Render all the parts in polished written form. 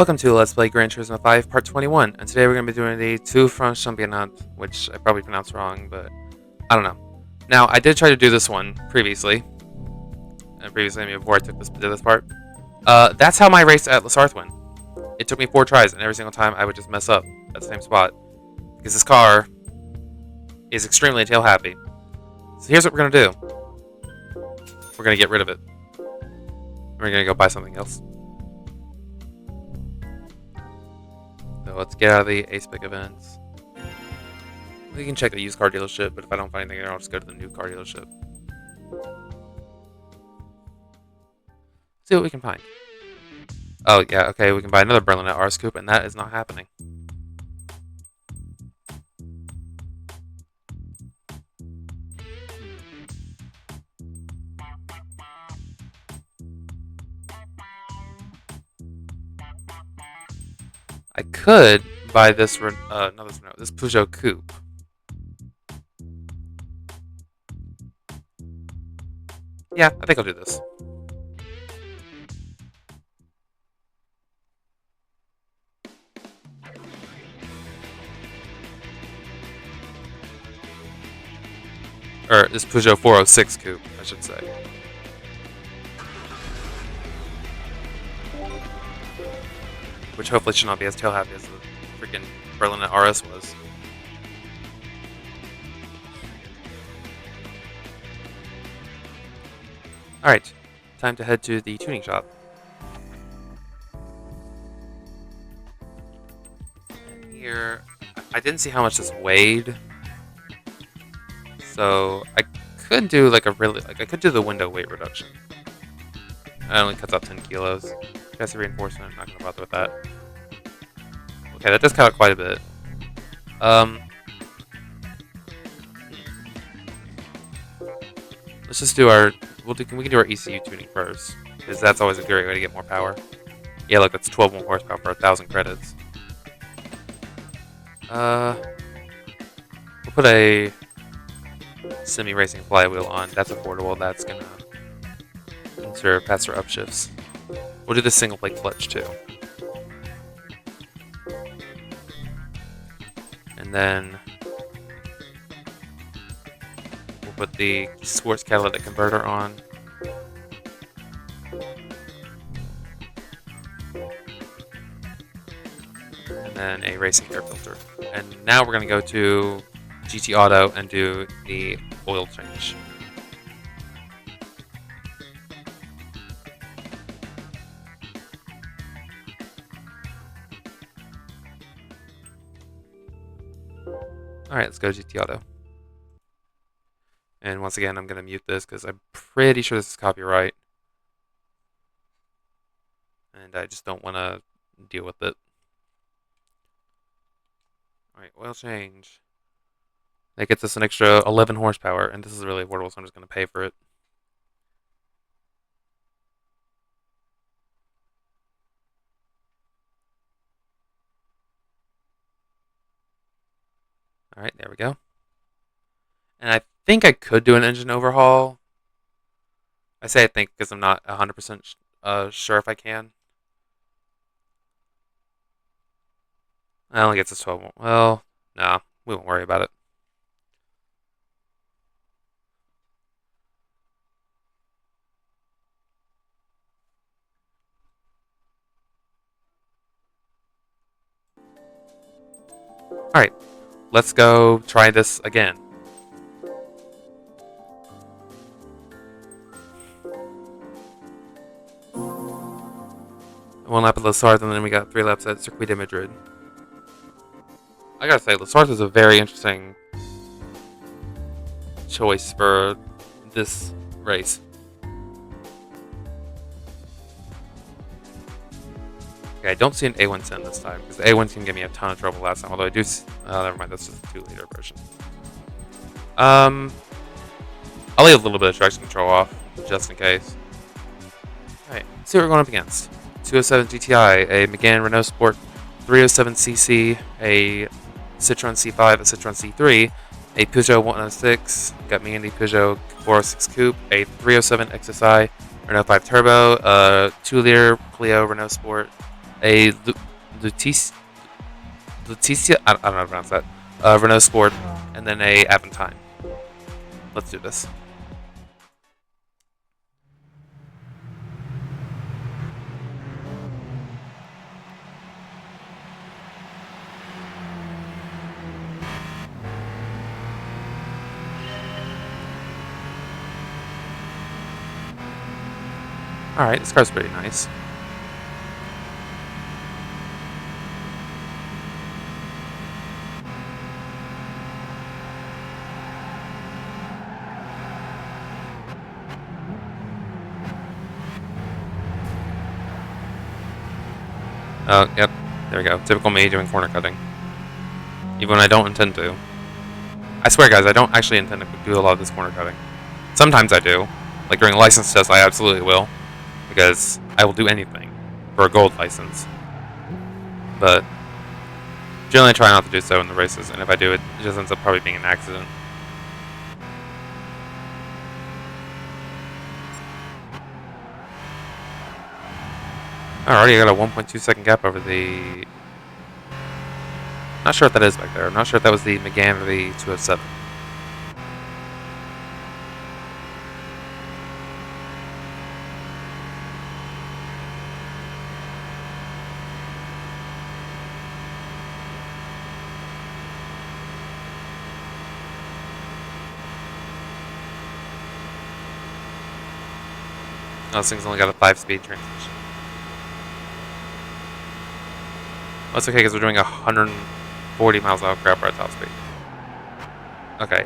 Welcome to Let's Play Gran Turismo 5 Part 21, and today we're going to be doing the Tous Championnat, which I probably pronounced wrong, but I don't know. Now, I did try to do this one previously, before I did this part. That's how my race at Lasarth went. It took me 4 tries, and every single time I would just mess up at the same spot, because this car is extremely tail happy. So here's what we're going to do. We're going to get rid of it. We're going to go buy something else. So let's get out of the ASPIC events. We can check the used car dealership, but if I don't find anything, I'll just go to the new car dealership. See what we can find. Oh, yeah, okay, we can buy another Berlin RS Coupe, and that is not happening. I could buy this this Peugeot Coupe. Yeah, I think I'll do this. Or this Peugeot 406 Coupe, I should say. Which hopefully should not be as tail happy as the freaking Berlin RS was. Alright, time to head to the tuning shop. And here, I didn't see how much this weighed. So, I could do I could do the window weight reduction. It only cuts out 10 kilos. Chassis reinforcement, I'm not going to bother with that. Okay, that does cut out quite a bit. Let's just do our... we can do our ECU tuning first, because that's always a great way to get more power. Yeah, look, that's 12 more horsepower for 1,000 credits. We'll put a semi-racing flywheel on. That's affordable. That's gonna ensure faster upshifts. We'll do the single plate clutch too. And then we'll put the sports catalytic converter on. And then a racing air filter. And now we're going to go to GT Auto and do the oil change. Alright, let's go to GT Auto. And once again, I'm going to mute this because I'm pretty sure this is copyright. And I just don't want to deal with it. Alright, oil change. That gets us an extra 11 horsepower, and this is really affordable, so I'm just going to pay for it. Alright, there we go. And I think I could do an engine overhaul. I say I think because I'm not 100% sure if I can. That only gets us 12 more. Well, no, we won't worry about it. Alright, let's go try this again. One lap at Lasarth, and then we got 3 laps at Circuit de Madrid. I gotta say, Lasarth is a very interesting choice for this race. Okay, I don't see an A110 this time, because the A1 can give me a ton of trouble last time, although I do never mind, that's just a 2-liter version. I'll leave a little bit of traction control off, just in case. Alright, let's see what we're going up against. 207 GTI, a Megane Renault Sport 307cc, a Citroen C5, a Citroen C3, a Peugeot 106, got me in the Peugeot 406 Coupe, a 307 XSI, Renault 5 Turbo, a 2-liter Clio Renault Sport, a Lutis, Leticia, I don't know how to pronounce that, Renault Sport, and then a Aventine. Let's do this. Alright, this car's pretty nice. Oh, yep. There we go. Typical me doing corner cutting. Even when I don't intend to. I swear, guys, I don't actually intend to do a lot of this corner cutting. Sometimes I do. Like during a license test, I absolutely will. Because I will do anything for a gold license. But generally I try not to do so in the races, and if I do, it just ends up probably being an accident. Alrighty, I got a 1.2 second gap over the... Not sure what that is back there. I'm not sure if that was the McGann or the 207. Oh, this thing's only got a 5-speed transmission. That's okay, because we're doing 140 miles an hour crap at top speed. Okay,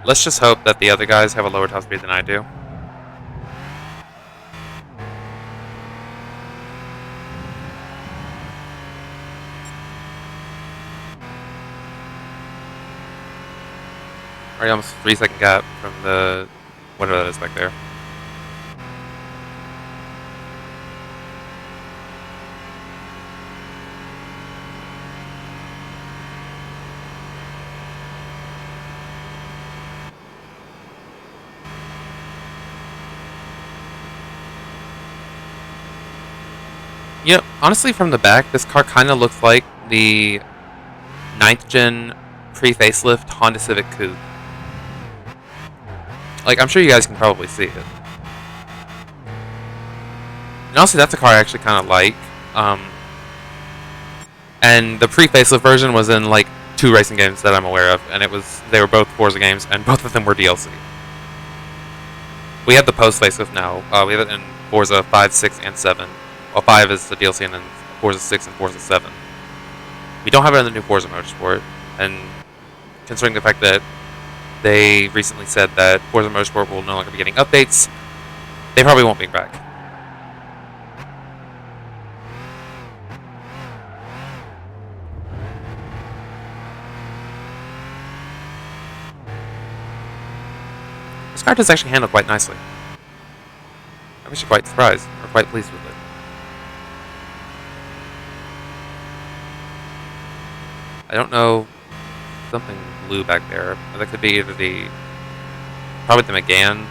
let's just hope that the other guys have a lower top speed than I do. Already almost 3-second gap from the... whatever that is back there. You know, honestly, from the back, this car kind of looks like the 9th gen pre-facelift Honda Civic Coupe. Like, I'm sure you guys can probably see it. And honestly, that's a car I actually kind of like. And the pre-facelift version was in, like, 2 racing games that I'm aware of. And they were both Forza games, and both of them were DLC. We have the post-facelift now. We have it in Forza 5, 6, and 7. Well, 5 is the DLC, and then Forza 6 and Forza 7. We don't have it in the new Forza Motorsport, and considering the fact that they recently said that Forza Motorsport will no longer be getting updates, they probably won't be back. This car does actually handle quite nicely. I'm actually quite surprised, or quite pleased with it. I don't know, something blue back there. That could be either probably the McGann.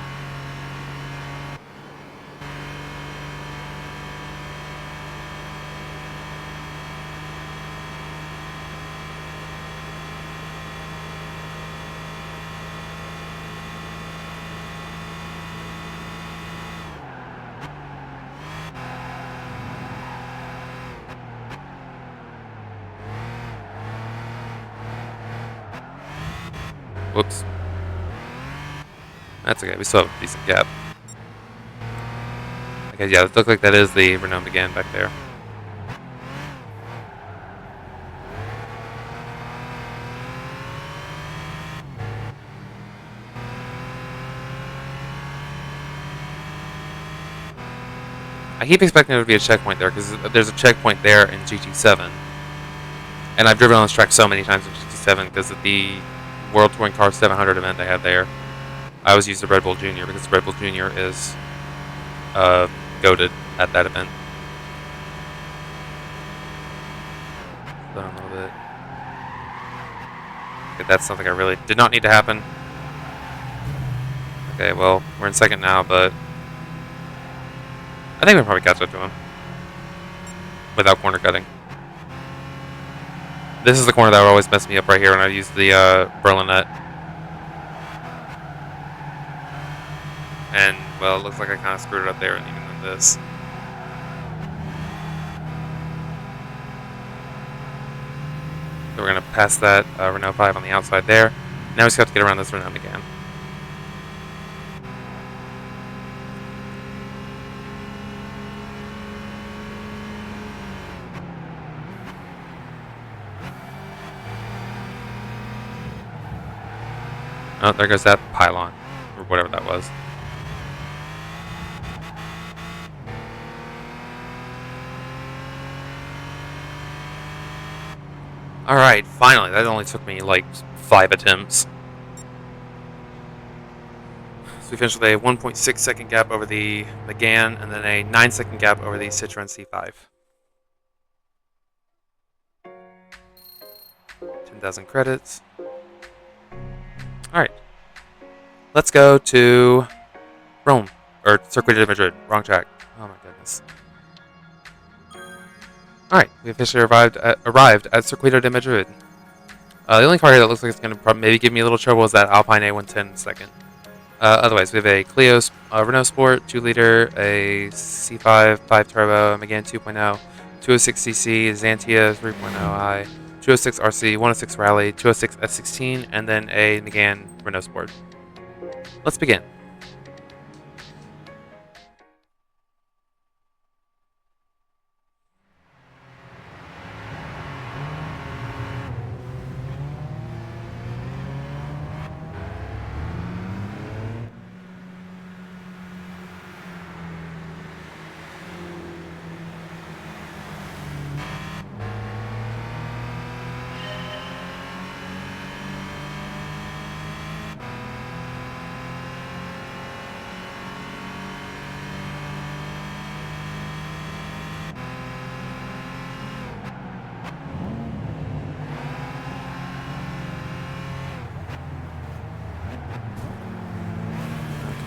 Whoops. That's okay, we still have a decent gap. Okay, yeah, it looks like that is the Renault McGann back there. I keep expecting there to be a checkpoint there, because there's a checkpoint there in GT7. And I've driven on this track so many times in GT7 because of the World Touring Car 700 event they had there. I always use the Red Bull Junior because the Red Bull Junior is goated at that event. Slow down a little bit. Okay, that's something I really did not need to happen. Okay, well, we're in second now, but I think we'll probably catch up to him. without corner cutting. This is the corner that would always mess me up right here when I use the Berlinet. And, well, it looks like I kind of screwed it up there, even in this. So we're going to pass that Renault 5 on the outside there. Now we just have to get around this Renault again. Oh, there goes that pylon, or whatever that was. Alright, finally. That only took me like 5 attempts. So we finished with a 1.6 second gap over the Gan, and then a 9 second gap over the Citroen C5. 10,000 credits. Alright. Let's go to Rome. Or Circuito de Madrid. Wrong track. Oh my goodness. Alright, we officially arrived at Circuito de Madrid. The only car here that looks like it's going to maybe give me a little trouble is that Alpine A110 second. Otherwise, we have a Clio Renault Sport 2-liter, a C5 5-turbo, a Megane 2.0, 206cc, Xantia 3.0i, 206 RC, 106 Rally, 206 S16, and then a Megane Renault Sport. Let's begin.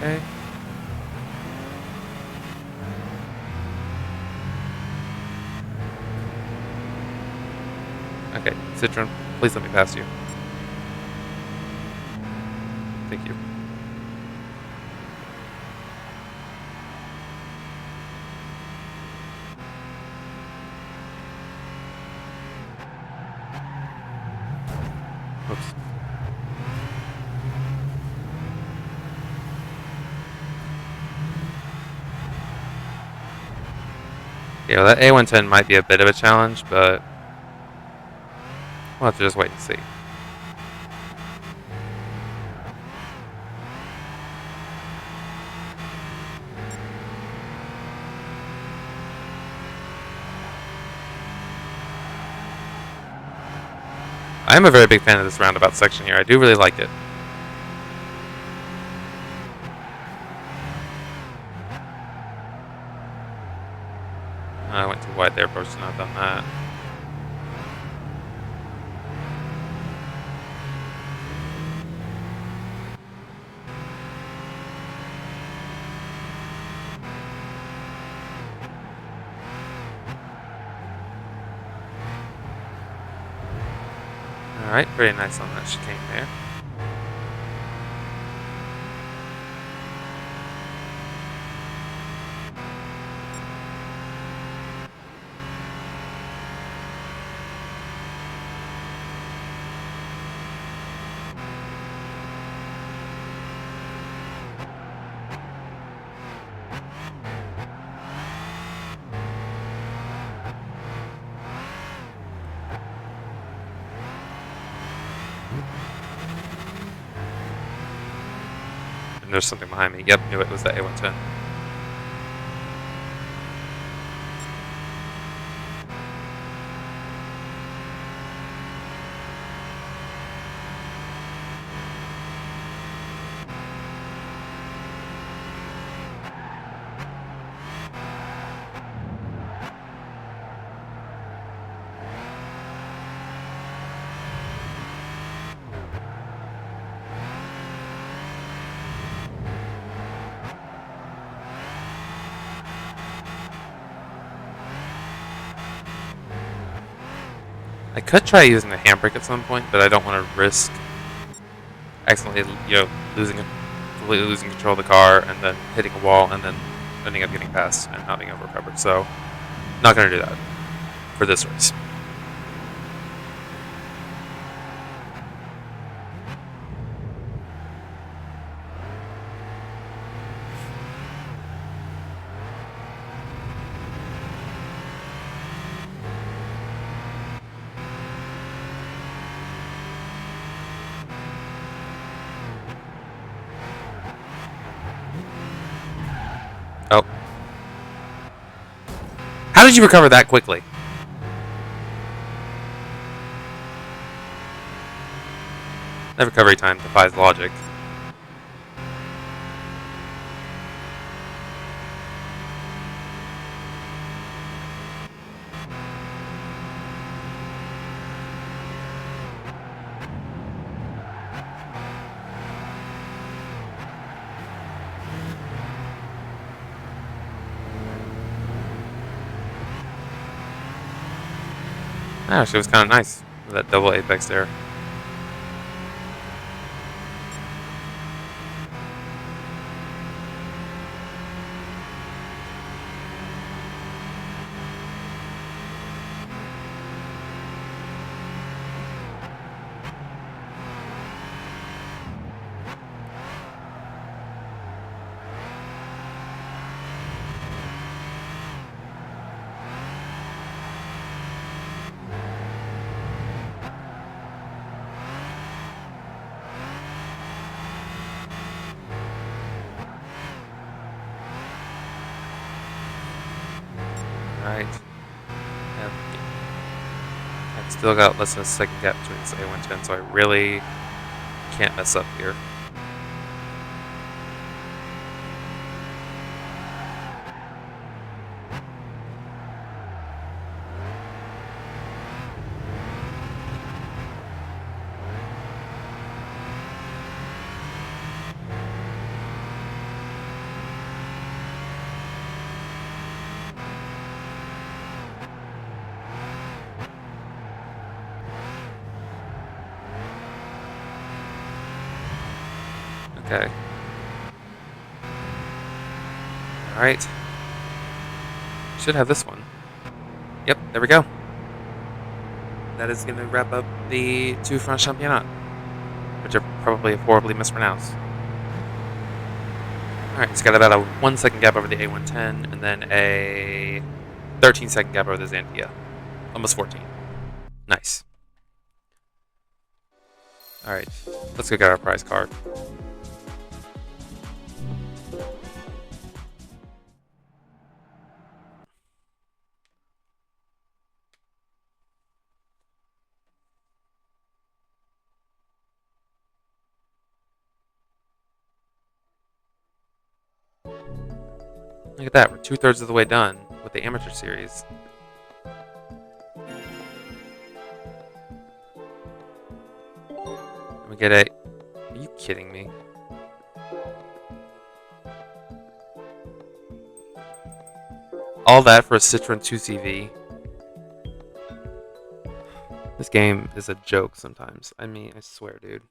Okay. Okay, Citroen, please let me pass you. Thank you. Whoops. Yeah, well, that A110 might be a bit of a challenge, but we'll have to just wait and see. I am a very big fan of this roundabout section here. I do really like it. I went too wide there, probably should not have done that. Alright, very nice on that chicane there. And there's something behind me. Yep, knew it was that A110. I could try using the handbrake at some point, but I don't want to risk accidentally, completely losing control of the car and then hitting a wall and then ending up getting past and not being able to recover. So, not going to do that for this race. Oh. How did you recover that quickly? That recovery time defies logic. Actually, it was kind of nice with that double apex there. Alright. Yep. I've still got less than a second gap between this A110, so I really can't mess up here. Okay. Alright. Should have this one. Yep, there we go. That is going to wrap up the Tous Championnat, which are probably horribly mispronounced. Alright, it's got about a 1 second gap over the A110, and then a 13-second gap over the Xantia. Almost 14. Nice. Alright, let's go get our prize card. Look at that, we're 2/3 of the way done with the amateur series. And we get a... Are you kidding me? All that for a Citroen 2CV? This game is a joke sometimes. I mean, I swear, dude.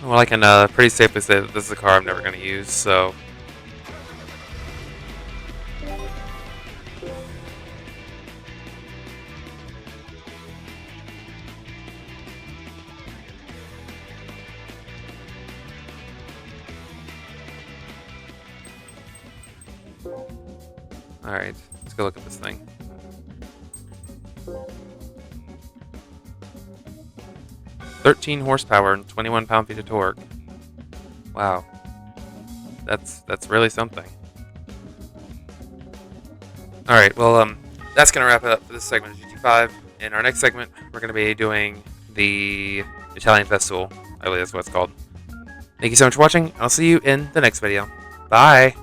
Well, I can pretty safely say that this is a car I'm never going to use, so... Alright, let's go look at this thing. "13 horsepower and 21 pound-feet of torque." Wow. That's really something. Alright, well, that's going to wrap it up for this segment of GT5. In our next segment, we're going to be doing the Italian Festival. I believe that's what it's called. Thank you so much for watching. I'll see you in the next video. Bye!